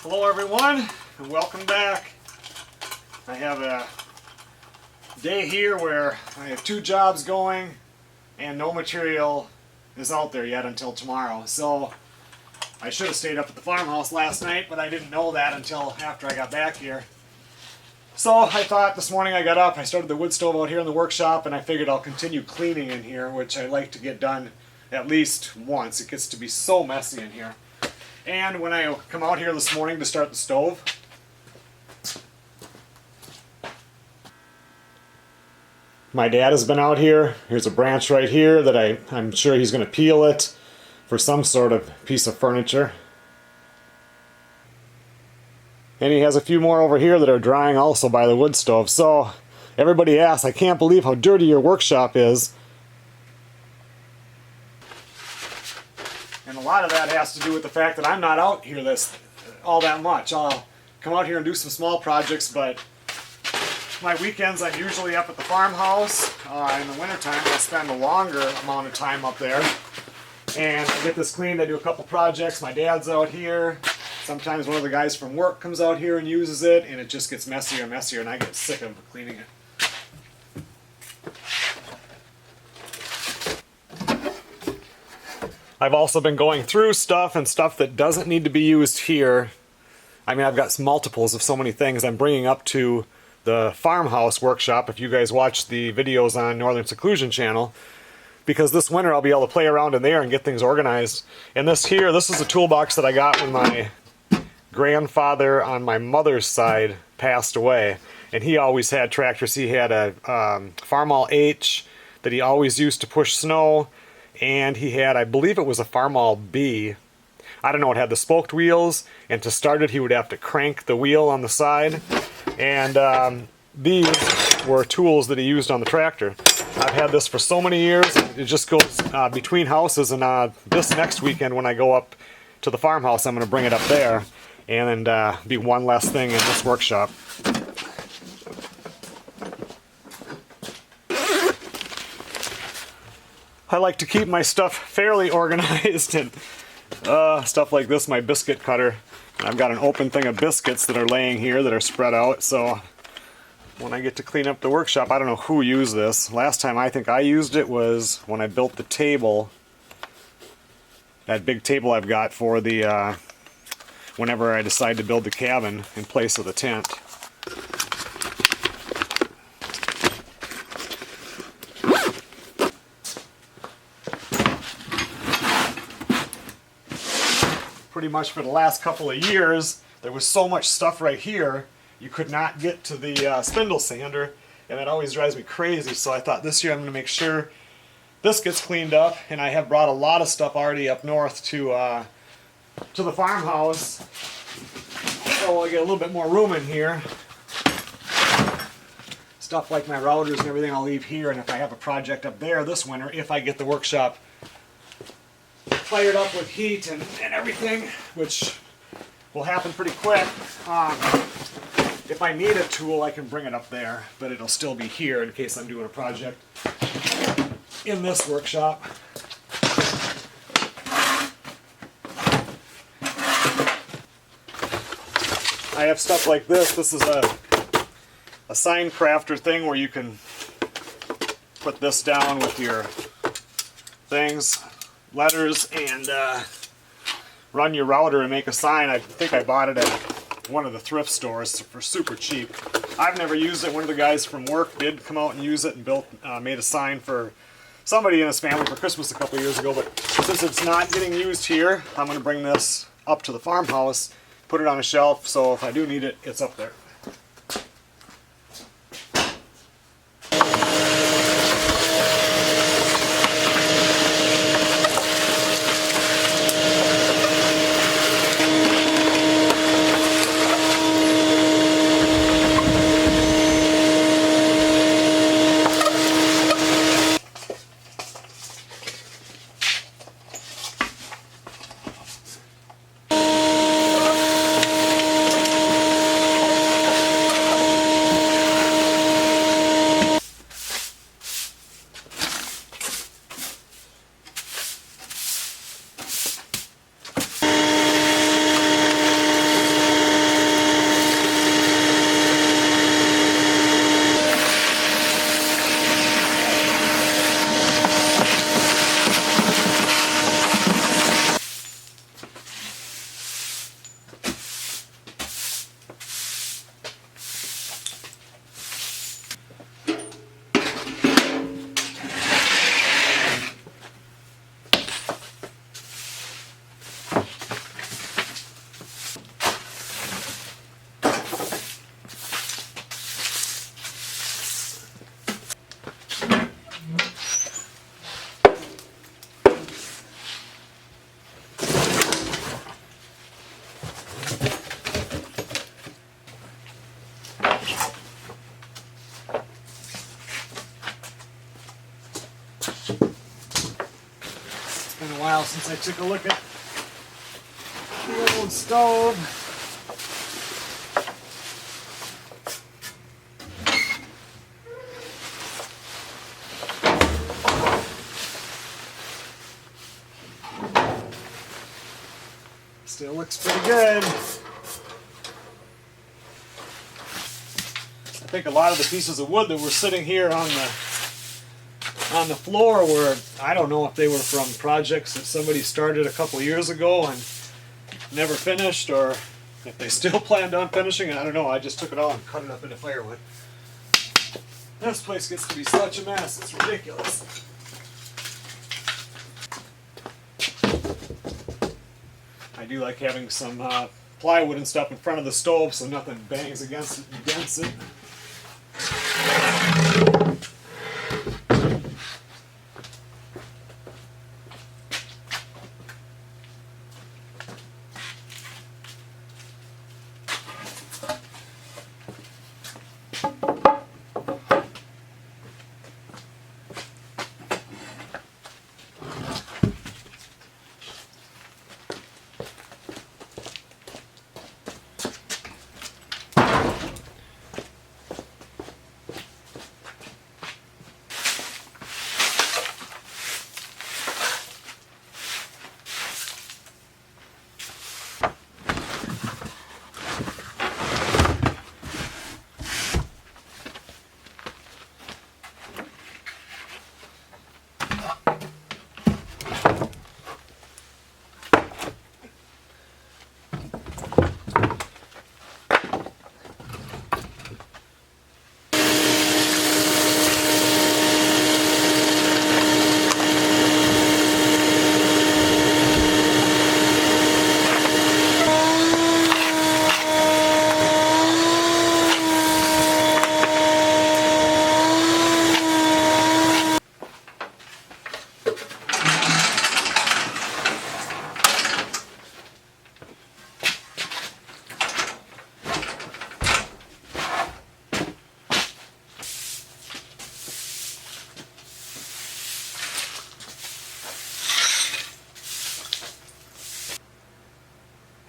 Hello everyone, and welcome back. I have a day here where I have 2 jobs going and no material is out there yet until tomorrow. So I should have stayed up at the farmhouse last night, but I didn't know that until after I got back here. So I thought this morning I got up, I started the wood stove out here in the workshop, and I figured I'll continue cleaning in here, which I like to get done at least once. It gets to be so messy in here. And when I come out here this morning to start the stove, my dad has been out here. Here's a branch right here that I'm sure he's going to peel it for some sort of piece of furniture. And he has a few more over here that are drying also by the wood stove. So everybody asks, I can't believe how dirty your workshop is. And a lot of that has to do with the fact that I'm not out here all that much. I'll come out here and do some small projects, but my weekends I'm usually up at the farmhouse. In the wintertime I'll spend a longer amount of time up there. And I get this cleaned, I do a couple projects, my dad's out here. Sometimes one of the guys from work comes out here and uses it, and it just gets messier and messier, and I get sick of cleaning it. I've also been going through stuff that doesn't need to be used here. I mean, I've got multiples of so many things I'm bringing up to the farmhouse workshop, if you guys watch the videos on Northern Seclusion channel, because this winter I'll be able to play around in there and get things organized. And this is a toolbox that I got when my grandfather on my mother's side passed away, and he always had tractors. He had a Farmall H that he always used to push snow, and he had, I believe it was a Farmall B. I don't know, it had the spoked wheels, and to start it he would have to crank the wheel on the side, and these were tools that he used on the tractor. I've had this for so many years. It just goes between houses, and this next weekend when I go up to the farmhouse I'm going to bring it up there and be one less thing in this workshop. I like to keep my stuff fairly organized, and stuff like this, my biscuit cutter. I've got an open thing of biscuits that are laying here that are spread out, so when I get to clean up the workshop, I don't know who used this. Last time I think I used it was when I built the table, that big table I've got for the whenever I decide to build the cabin in place of the tent. Pretty much for the last couple of years, there was so much stuff right here, you could not get to the spindle sander, and it always drives me crazy. So I thought this year I'm going to make sure this gets cleaned up, and I have brought a lot of stuff already up north to the farmhouse. So I get a little bit more room in here. Stuff like my routers and everything I'll leave here, and if I have a project up there this winter, if I get the workshop fired up with heat and everything, which will happen pretty quick. If I need a tool, I can bring it up there, but it'll still be here in case I'm doing a project in this workshop. I have stuff like this. This is a sign crafter thing where you can put this down with your things, letters, and run your router and make a sign. I think I bought it at one of the thrift stores for super cheap. I've never used it. One of the guys from work did come out and use it and made a sign for somebody in his family for Christmas a couple of years ago, but since it's not getting used here, I'm going to bring this up to the farmhouse, put it on a shelf, so if I do need it, it's up there. while since I took a look at the old stove. Still looks pretty good. I think a lot of the pieces of wood that were sitting here on the floor were, I don't know if they were from projects that somebody started a couple years ago and never finished, or if they still planned on finishing it. I don't know. I just took it all and cut it up into firewood. This place gets to be such a mess. It's ridiculous. I do like having some plywood and stuff in front of the stove so nothing bangs against it.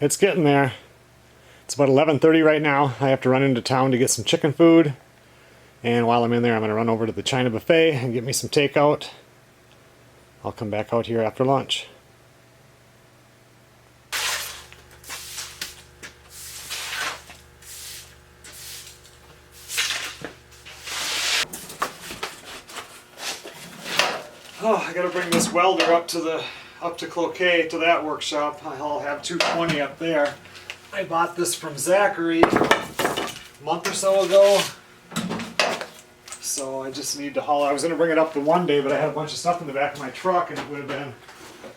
It's getting there. It's about 11:30 right now. I have to run into town to get some chicken food. And while I'm in there, I'm going to run over to the China buffet and get me some takeout. I'll come back out here after lunch. Oh, I got to bring this welder up to Cloquet, to that workshop. I'll have 220 up there. I bought this from Zachary a month or so ago. So I just need to haul. I was going to bring it up the one day, but I had a bunch of stuff in the back of my truck and it would have been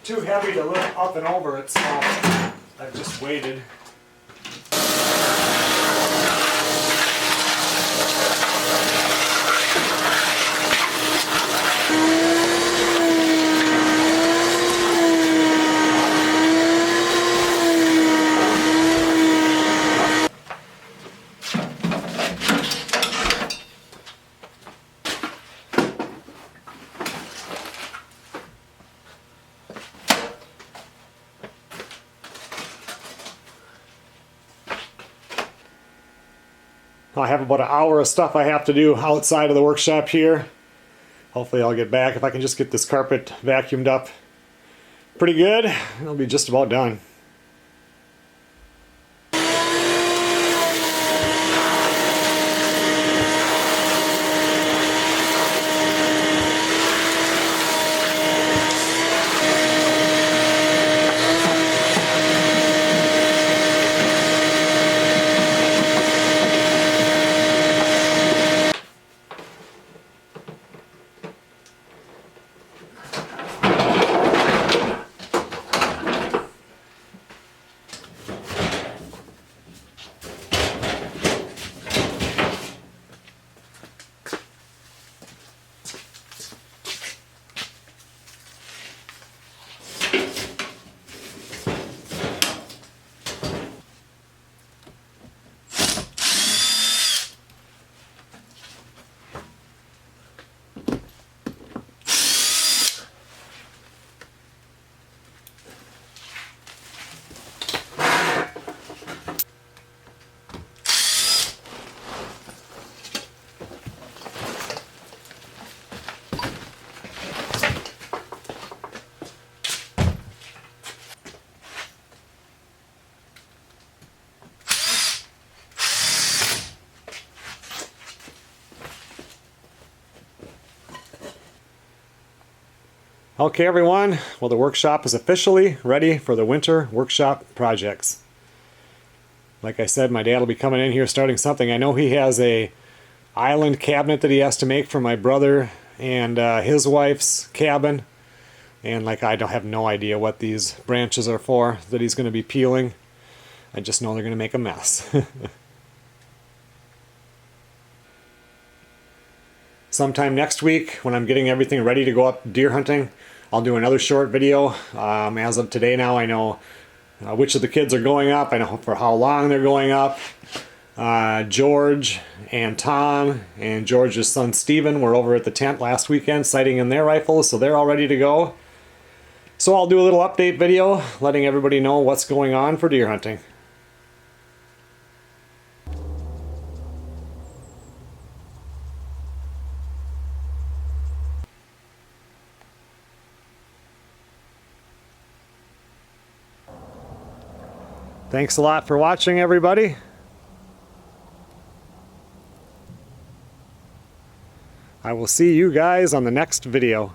too heavy to lift up and over it, so I've just waited. I have about an hour of stuff I have to do outside of the workshop here. Hopefully I'll get back. If I can just get this carpet vacuumed up pretty good, it'll be just about done. Okay everyone, well the workshop is officially ready for the winter workshop projects. Like I said, my dad will be coming in here starting something. I know he has a island cabinet that he has to make for my brother and his wife's cabin. And like I don't have no idea what these branches are for that he's going to be peeling. I just know they're going to make a mess. Sometime next week, when I'm getting everything ready to go up deer hunting, I'll do another short video. As of today now, I know which of the kids are going up. I know for how long they're going up. George and Tom and George's son Steven were over at the tent last weekend sighting in their rifles, so they're all ready to go. So I'll do a little update video letting everybody know what's going on for deer hunting. Thanks a lot for watching, everybody. I will see you guys on the next video.